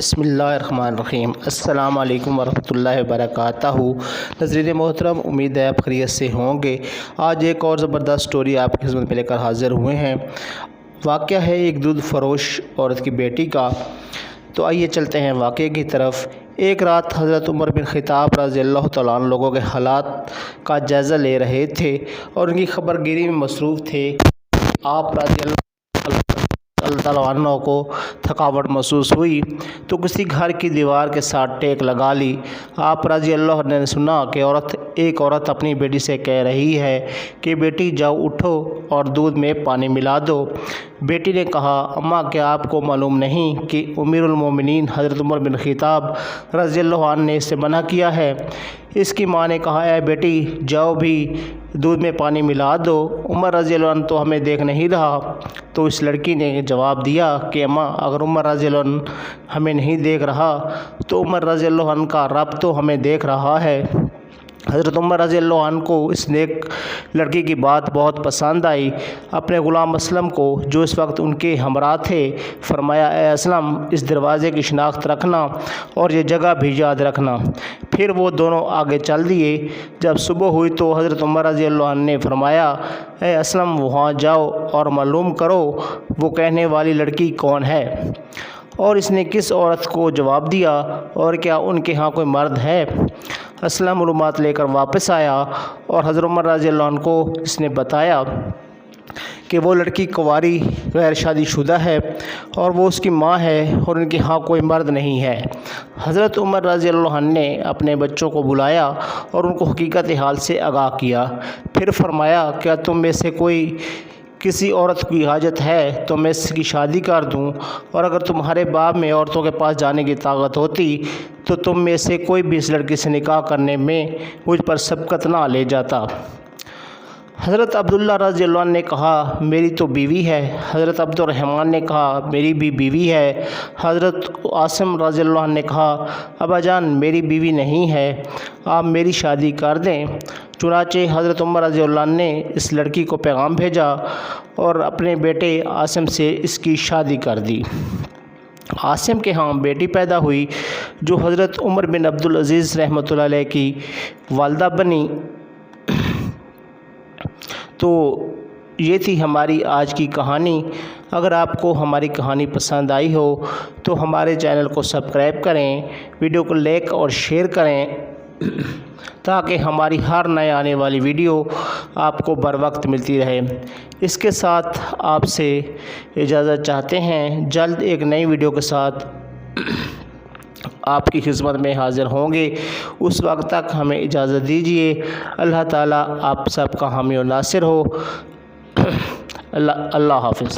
بسم اللہ الرحمن الرحیم۔ السلام علیکم ورحمۃ اللہ وبرکاتہ۔ ناظرین محترم، امید ہے آپ خیریت سے ہوں گے۔ آج ایک اور زبردست سٹوری آپ کی خدمت میں لے کر حاضر ہوئے ہیں۔ واقعہ ہے ایک دودھ فروش عورت کی بیٹی کا۔ تو آئیے چلتے ہیں واقعے کی طرف۔ ایک رات حضرت عمر بن خطاب رضی اللہ تعالیٰ عنہ لوگوں کے حالات کا جائزہ لے رہے تھے اور ان کی خبر گیری میں مصروف تھے۔ آپ رضی اللہ تعالیٰ عنہ کو تھکاوٹ محسوس ہوئی تو کسی گھر کی دیوار کے ساتھ ٹیک لگا لی۔ آپ رضی اللہ عنہ نے سنا کہ ایک عورت اپنی بیٹی سے کہہ رہی ہے کہ بیٹی جاؤ اٹھو اور دودھ میں پانی ملا دو۔ بیٹی نے کہا، اماں کیا آپ کو معلوم نہیں کہ امیر المومنین حضرت عمر بن خطاب رضی اللہ عنہ نے اسے منع کیا ہے؟ اس کی ماں نے کہا، اے بیٹی جاؤ بھی دودھ میں پانی ملا دو، عمر رضی اللہ عنہ تو ہمیں دیکھ نہیں رہا۔ تو اس لڑکی نے جواب دیا کہ اماں اگر عمر رضی اللہ عنہ ہمیں نہیں دیکھ رہا تو عمر رضی اللہ عنہ کا رب تو ہمیں دیکھ رہا ہے۔ حضرت عمر رضی اللہ عنہ کو اس نیک لڑکی کی بات بہت پسند آئی۔ اپنے غلام اسلم کو جو اس وقت ان کے ہمراہ تھے فرمایا، اے اسلم اس دروازے کی شناخت رکھنا اور یہ جگہ بھی یاد رکھنا۔ پھر وہ دونوں آگے چل دیے۔ جب صبح ہوئی تو حضرت عمر رضی اللہ عنہ نے فرمایا، اے اسلم وہاں جاؤ اور معلوم کرو وہ کہنے والی لڑکی کون ہے اور اس نے کس عورت کو جواب دیا اور کیا ان کے ہاں کوئی مرد ہے۔ اسلم معلومات لے کر واپس آیا اور حضرت عمر رضی اللہ عنہ کو اس نے بتایا کہ وہ لڑکی کنواری غیر شادی شدہ ہے اور وہ اس کی ماں ہے اور ان کے ہاں کوئی مرد نہیں ہے۔ حضرت عمر رضی اللہ عنہ نے اپنے بچوں کو بلایا اور ان کو حقیقت حال سے آگاہ کیا۔ پھر فرمایا، کیا تم میں سے کوئی کسی عورت کی حاجت ہے تو میں اس کی شادی کر دوں، اور اگر تمہارے باب میں عورتوں کے پاس جانے کی طاقت ہوتی تو تم میں سے کوئی بھی اس لڑکی سے نکاح کرنے میں مجھ پر سبقت نہ لے جاتا۔ حضرت عبداللہ رضی اللہ عنہ نے کہا، میری تو بیوی ہے۔ حضرت عبد الرحمن نے کہا، میری بھی بیوی ہے۔ حضرت عاصم رضی اللہ عنہ نے کہا، ابا جان میری بیوی نہیں ہے، آپ میری شادی کر دیں۔ چنانچہ حضرت عمر رضی اللہ عنہ نے اس لڑکی کو پیغام بھیجا اور اپنے بیٹے عاصم سے اس کی شادی کر دی۔ عاصم کے ہاں بیٹی پیدا ہوئی جو حضرت عمر بن عبدالعزیز رحمۃ اللہ علیہ کی والدہ بنی۔ تو یہ تھی ہماری آج کی کہانی۔ اگر آپ کو ہماری کہانی پسند آئی ہو تو ہمارے چینل کو سبسکرائب کریں، ویڈیو کو لائک اور شیئر کریں تاکہ ہماری ہر نئے آنے والی ویڈیو آپ کو بر وقت ملتی رہے۔ اس کے ساتھ آپ سے اجازت چاہتے ہیں، جلد ایک نئی ویڈیو کے ساتھ آپ کی خدمت میں حاضر ہوں گے۔ اس وقت تک ہمیں اجازت دیجیے۔ اللہ تعالیٰ آپ سب کا حامی و ناصر ہو۔ اللہ حافظ۔